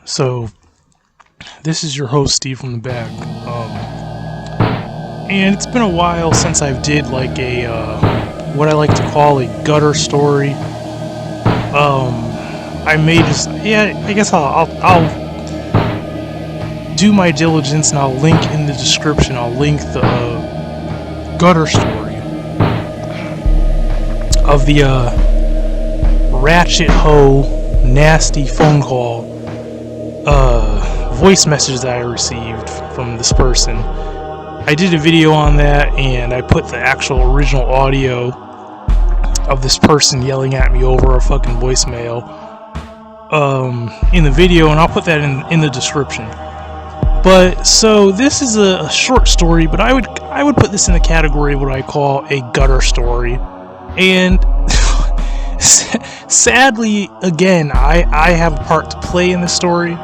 So, this is your host, Steve from the back. And it's been a while since I've did like a, what I like to call a gutter story. I may just, I guess I'll do my diligence and I'll link in the description, I'll link the gutter story of the ratchet hoe, nasty phone call, voice message that I received from this person. I did a video on that and I put the actual original audio of this person yelling at me over a fucking voicemail in the video, and I'll put that in the description. But so this is a short story, but I would put this in the category of what I call a gutter story. And sadly, again, I have a part to play in this story,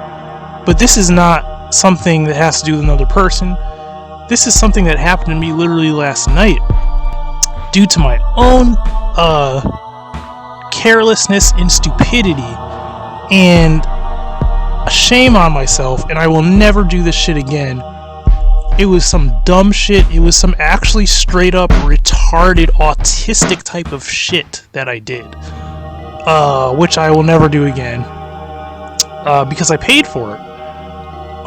but this is not something that has to do with another person. This is something that happened to me literally last night due to my own carelessness and stupidity, and shame on myself, and I will never do this shit again. It was some dumb shit. It was some actually straight up retarded autistic type of shit that I did, which I will never do again, because I paid for it.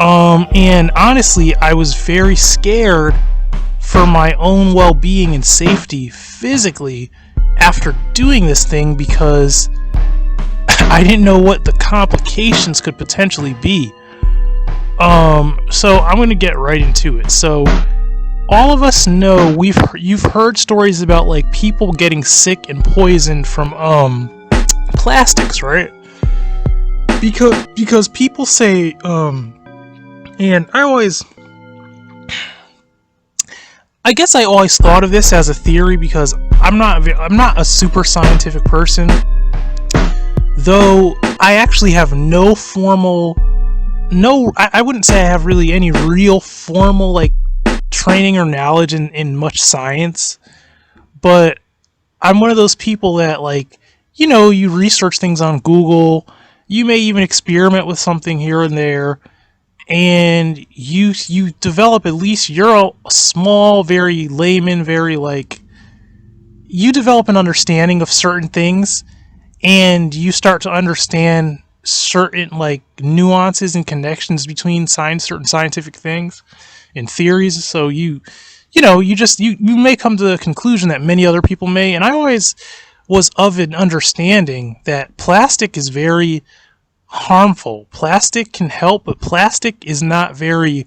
And honestly, I was very scared for my own well-being and safety physically after doing this thing, because I didn't know what the complications could potentially be. So I'm going to get right into it. So all of us know, you've heard stories about like people getting sick and poisoned from plastics, right? Because people say and I guess I always thought of this as a theory, because I'm not a super scientific person, though I actually have I wouldn't say I have really any real formal like training or knowledge in much science, but I'm one of those people that, like, you research things on Google, you may even experiment with something here and there, and you develop, at least you're a small, very layman, very like, you develop an understanding of certain things, and you start to understand certain like nuances and connections between certain scientific things and theories. So you may come to the conclusion that many other people may, and I always was of an understanding that plastic is very harmful. Plastic can help, but plastic is not very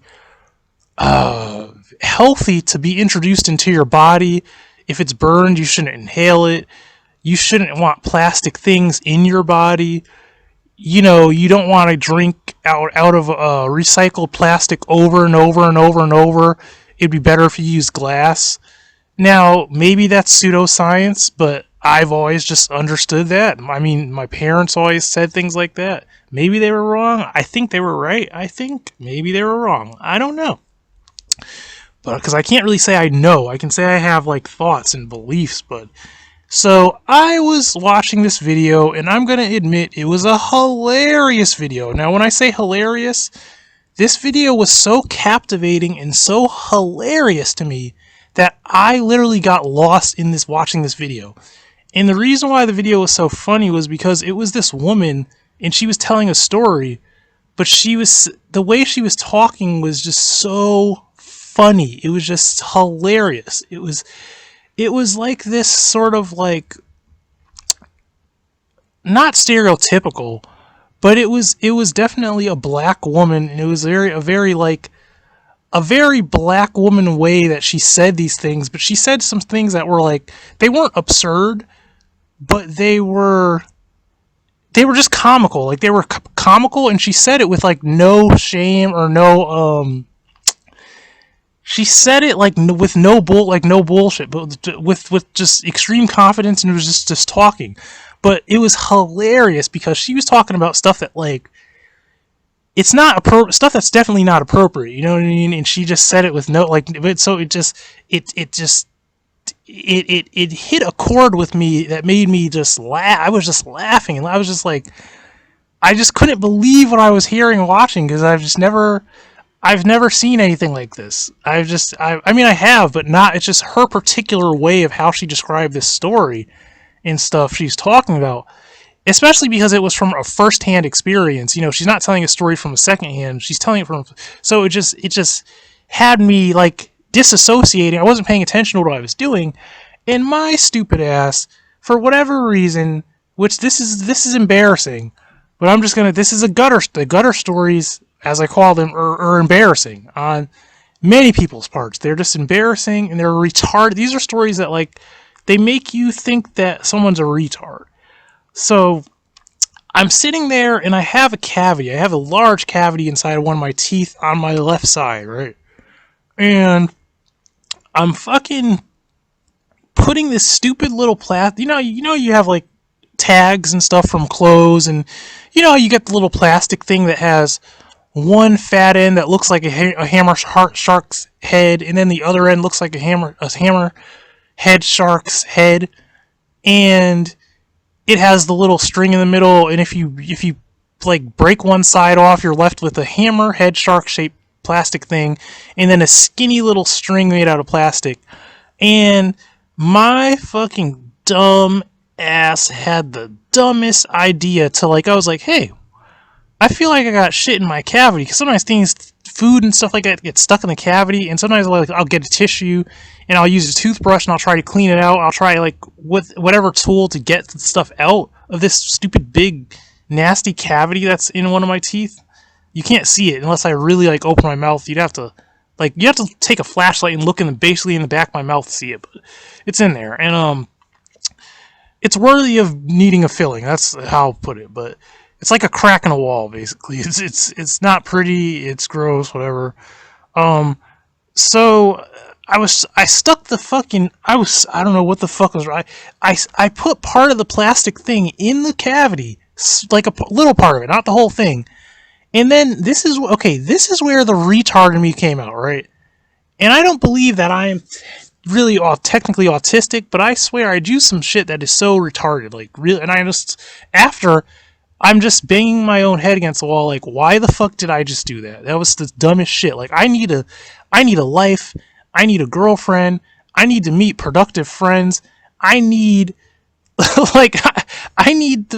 healthy to be introduced into your body. If it's burned, you shouldn't inhale it. You shouldn't want plastic things in your body. You don't want to drink out of recycled plastic over and over and over and over. It'd be better if you used glass. Now, maybe that's pseudoscience, but I've always just understood that. I mean, my parents always said things like that. Maybe they were wrong. I think they were right. I think maybe they were wrong. I don't know. But because I can't really say I know. I can say I have like thoughts and beliefs, but so I was watching this video, and I'm going to admit it was a hilarious video. Now, when I say hilarious, this video was so captivating and so hilarious to me that I literally got lost in watching this video. And the reason why the video was so funny was because it was this woman, and she was telling a story, but the way she was talking was just so funny. It was just hilarious. It was like this sort of like, not stereotypical, but it was definitely a black woman, and it was a very black woman way that she said these things. But she said some things that were like, they weren't absurd, but they were just comical. Like, they were comical, and she said it with like no shame or no she said it like with no bullshit, but with just extreme confidence, and it was just talking. But it was hilarious because she was talking about stuff that, like, it's not stuff that's definitely not appropriate. You know what I mean? And she just said it with no so it hit a chord with me that made me just laugh. I was just laughing, and I was just like, I just couldn't believe what I was hearing and watching because I've never seen anything like this. I mean, I have, but not. It's just her particular way of how she described this story and stuff she's talking about. Especially because it was from a first-hand experience. You know, she's not telling a story from a second-hand. She's telling it from. So it just had me like disassociating. I wasn't paying attention to what I was doing, and my stupid ass, for whatever reason, which this is embarrassing, but I'm just gonna. This is the gutter stories, as I call them, are embarrassing on many people's parts. They're just embarrassing and they're retarded. These are stories that like they make you think that someone's a retard. So I'm sitting there and I have a cavity. I have a large cavity inside of one of my teeth on my left side, right? And I'm fucking putting this stupid little plastic. You have like tags and stuff from clothes, and you get the little plastic thing that has one fat end that looks like a hammer shark's head, and then the other end looks like a hammer head shark's head, and it has the little string in the middle, and if you like break one side off, you're left with a hammer head shark shaped plastic thing, and then a skinny little string made out of plastic. And my fucking dumb ass had the dumbest idea to I was like, hey, I feel like I got shit in my cavity, because sometimes things, food and stuff like that, get stuck in the cavity, and sometimes I'll get a tissue and I'll use a toothbrush and I'll try to clean it out. I'll try with whatever tool to get the stuff out of this stupid big nasty cavity that's in one of my teeth. You can't see it unless I really open my mouth. You have to take a flashlight and look basically in the back of my mouth to see it, but it's in there, and it's worthy of needing a filling. That's how I'll put it, but it's like a crack in a wall, basically. It's not pretty. It's gross. Whatever. So I stuck the fucking. I don't know what the fuck was right. I put part of the plastic thing in the cavity, like a little part of it, not the whole thing. And then this is where the retard in me came out, right? And I don't believe that I am really technically autistic, but I swear I do some shit that is so retarded, really. And I'm just banging my own head against the wall, why the fuck did I just do that? That was the dumbest shit. I need a life. I need a girlfriend. I need to meet productive friends. I need, I need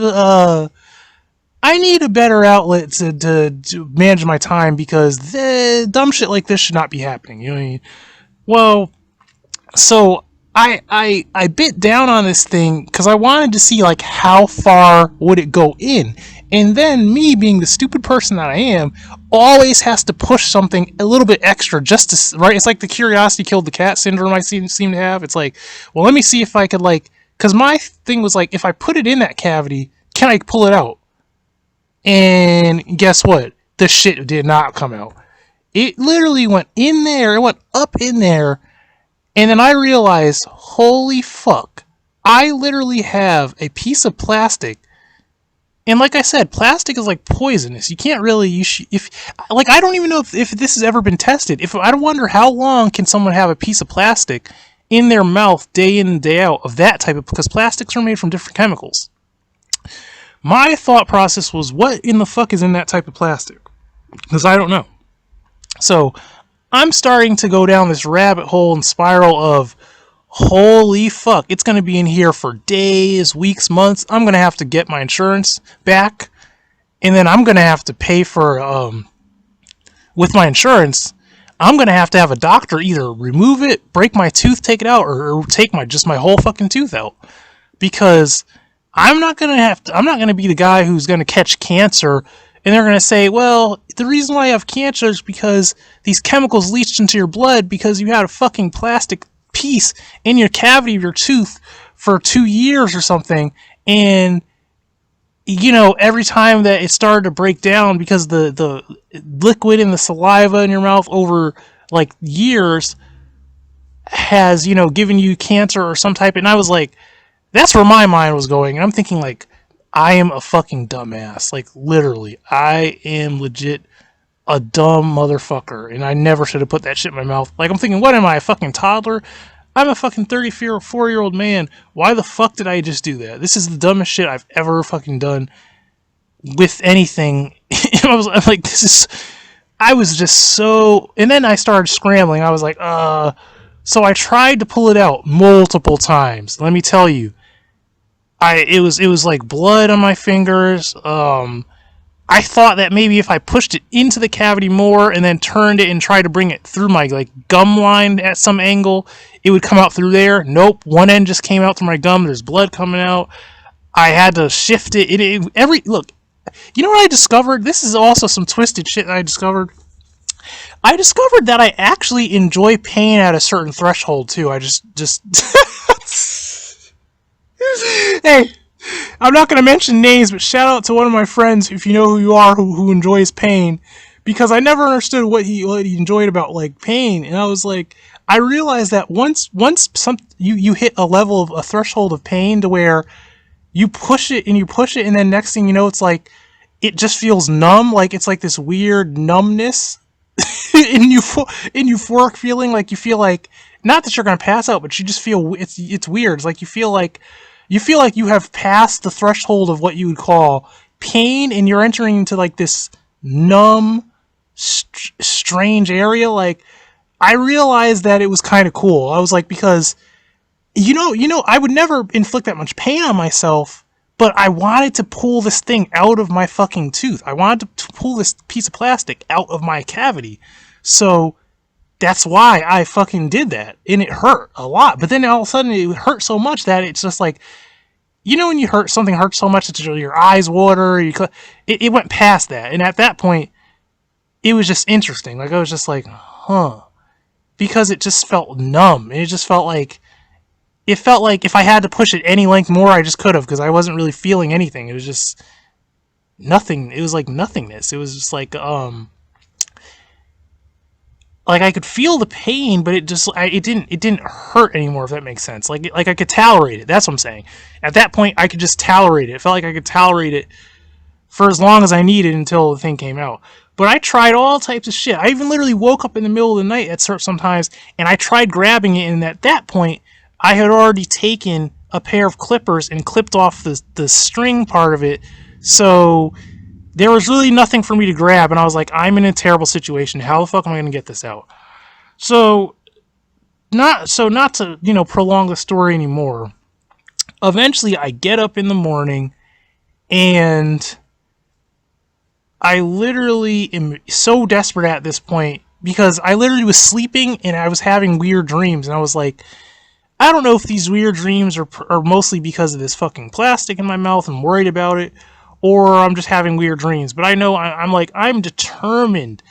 a better outlet to manage my time, because the dumb shit like this should not be happening. You know what I mean? Well, so I bit down on this thing because I wanted to see how far would it go in, and then me being the stupid person that I am always has to push something a little bit extra just to right. It's like the curiosity killed the cat syndrome I seem to have. It's well, let me see if I could because my thing was if I put it in that cavity, can I pull it out? And guess what? The shit did not come out. It literally went in there. It went up in there. And then I realized, holy fuck, I literally have a piece of plastic. And like I said, plastic is poisonous. You can't really, I don't even know if this has ever been tested. I wonder how long can someone have a piece of plastic in their mouth day in and day out of that type of, because plastics are made from different chemicals. My thought process was, what in the fuck is in that type of plastic? Because I don't know. So I'm starting to go down this rabbit hole and spiral of, holy fuck, it's going to be in here for days, weeks, months. I'm going to have to get my insurance back, and then I'm going to have to pay for, with my insurance, I'm going to have a doctor either remove it, break my tooth, take it out, or take my whole fucking tooth out. Because I'm not going to be the guy who's going to catch cancer, and they're going to say, well, the reason why you have cancer is because these chemicals leached into your blood because you had a fucking plastic piece in your cavity of your tooth for 2 years or something, and every time that it started to break down because the liquid in the saliva in your mouth over years has given you cancer or some type. And I was that's where my mind was going, and I'm thinking I am a fucking dumbass. Literally, I am legit a dumb motherfucker, and I never should have put that shit in my mouth. I'm thinking, what am I, a fucking toddler? I'm a fucking 34-year-old man. Why the fuck did I just do that? This is the dumbest shit I've ever fucking done. with anything. I'm like, this is. I was just so. And then I started scrambling. I was like, So I tried to pull it out multiple times. Let me tell you, it was like blood on my fingers. I thought that maybe if I pushed it into the cavity more and then turned it and tried to bring it through my like gum line at some angle, it would come out through there. Nope, one end just came out through my gum. There's blood coming out. I had to shift it. Look, you know what I discovered? This is also some twisted shit that I discovered. I discovered that I actually enjoy pain at a certain threshold too. I just hey, I'm not going to mention names, but shout out to one of my friends, if you know who you are, who enjoys pain, because I never understood what he enjoyed about like pain, and I was like, I realized that once you hit a level of a threshold of pain to where you push it, and then next thing you know, it's like it just feels numb, like it's like this weird numbness, in euphoric feeling, like you feel like not that you're gonna pass out, but you just feel it's weird. It's like you feel like you have passed the threshold of what you would call pain, and you're entering into like this numb, strange area. Like I realized that it was kind of cool. I was like, because you know, I would never inflict that much pain on myself, but I wanted to pull this thing out of my fucking tooth. I wanted to pull this piece of plastic out of my cavity. So that's why I fucking did that. And it hurt a lot. But then all of a sudden it hurt so much that it's just like, you know, when something hurts so much that your eyes water, it went past that. And at that point, it was just interesting. Like, I was just like, huh. Because it just felt numb. It just felt like, if I had to push it any length more, I just could have, because I wasn't really feeling anything. It was just nothing. It was like nothingness. It was just like I could feel the pain, but it didn't hurt anymore, if that makes sense. Like I could tolerate it. That's what I'm saying. At that point, I could just tolerate it. It felt like I could tolerate it for as long as I needed until the thing came out. But I tried all types of shit. I even literally woke up in the middle of the night at sometimes, and I tried grabbing it, and at that point, I had already taken a pair of clippers and clipped off the string part of it, so there was really nothing for me to grab, and I was like, I'm in a terrible situation. How the fuck am I going to get this out? So not to, prolong the story anymore. Eventually, I get up in the morning, and I literally am so desperate at this point, because I literally was sleeping, and I was having weird dreams, and I was like, I don't know if these weird dreams are mostly because of this fucking plastic in my mouth, I'm worried about it, or I'm just having weird dreams. But I know I'm determined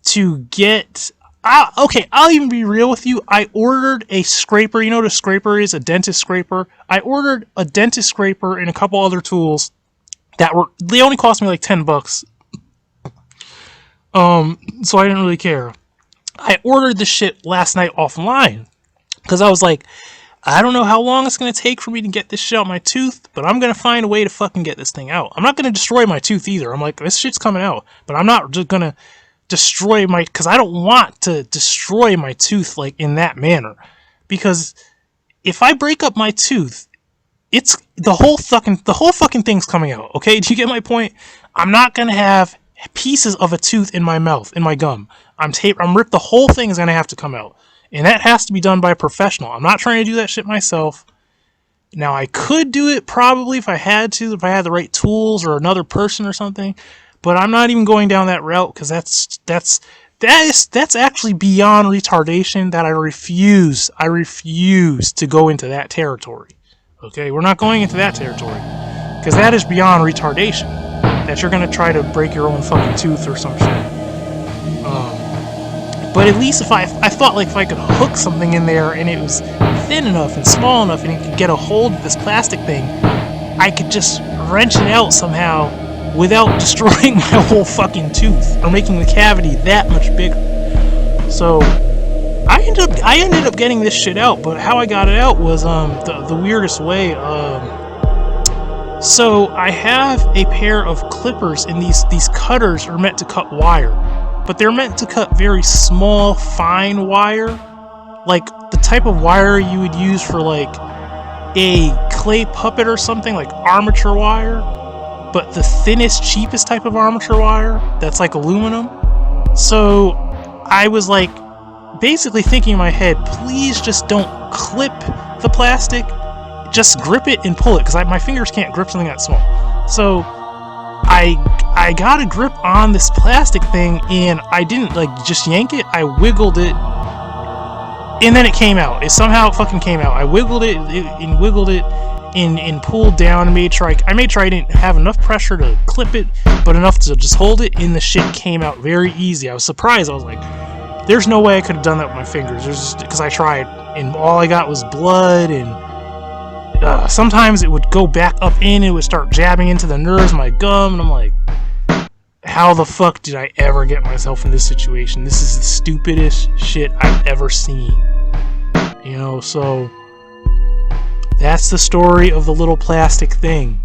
to get... Okay, I'll even be real with you. I ordered a scraper. You know what a scraper is? A dentist scraper. I ordered a dentist scraper and a couple other tools they only cost me like $10. So I didn't really care. I ordered this shit last night offline, because I was like, I don't know how long it's going to take for me to get this shit out my tooth, but I'm going to find a way to fucking get this thing out. I'm not going to destroy my tooth either. I'm like, this shit's coming out, but I'm not just going to destroy because I don't want to destroy my tooth like in that manner. Because if I break up my tooth, it's the whole fucking thing's coming out. Okay, do you get my point? I'm not going to have pieces of a tooth in my mouth, in my gum. I'm ripped. The whole thing is going to have to come out. And that has to be done by a professional. I'm not trying to do that shit myself. Now, I could do it probably if I had the right tools or another person or something. But I'm not even going down that route, because that's actually beyond retardation. That I refuse to go into that territory. Okay, we're not going into that territory, because that is beyond retardation. That you're gonna try to break your own fucking tooth or some shit. But at least if I thought like if I could hook something in there and it was thin enough and small enough and it could get a hold of this plastic thing, I could just wrench it out somehow without destroying my whole fucking tooth or making the cavity that much bigger. So I ended up getting this shit out, but how I got it out was the weirdest way. So I have a pair of clippers, and these cutters are meant to cut wire. But they're meant to cut very small, fine wire, like the type of wire you would use for like a clay puppet or something, like armature wire. but the thinnest, cheapest type of armature wire that's like aluminum. So I was like basically thinking in my head, please just don't clip the plastic, just grip it and pull it, because my fingers can't grip something that small. So I got a grip on this plastic thing, and I didn't like just yank it, I wiggled it, and then it came out. It somehow fucking came out. I wiggled it and wiggled it and pulled down and made sure I didn't have enough pressure to clip it, but enough to just hold it, and the shit came out very easy. I was surprised. I was like, there's no way I could have done that with my fingers. Because I tried, and all I got was blood, and sometimes it would go back up in, it would start jabbing into the nerves of my gum, and I'm like, how the fuck did I ever get myself in this situation? This is the stupidest shit I've ever seen. You know, so that's the story of the little plastic thing.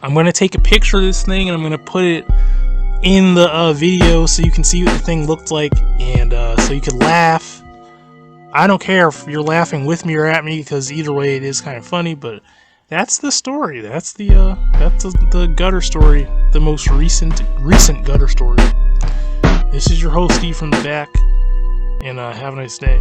I'm going to take a picture of this thing, and I'm going to put it in the video so you can see what the thing looked like, and so you can laugh. I don't care if you're laughing with me or at me, because either way it is kind of funny, but that's the story. That's the gutter story, the most recent gutter story. This is your host, Steve, from the back, and have a nice day.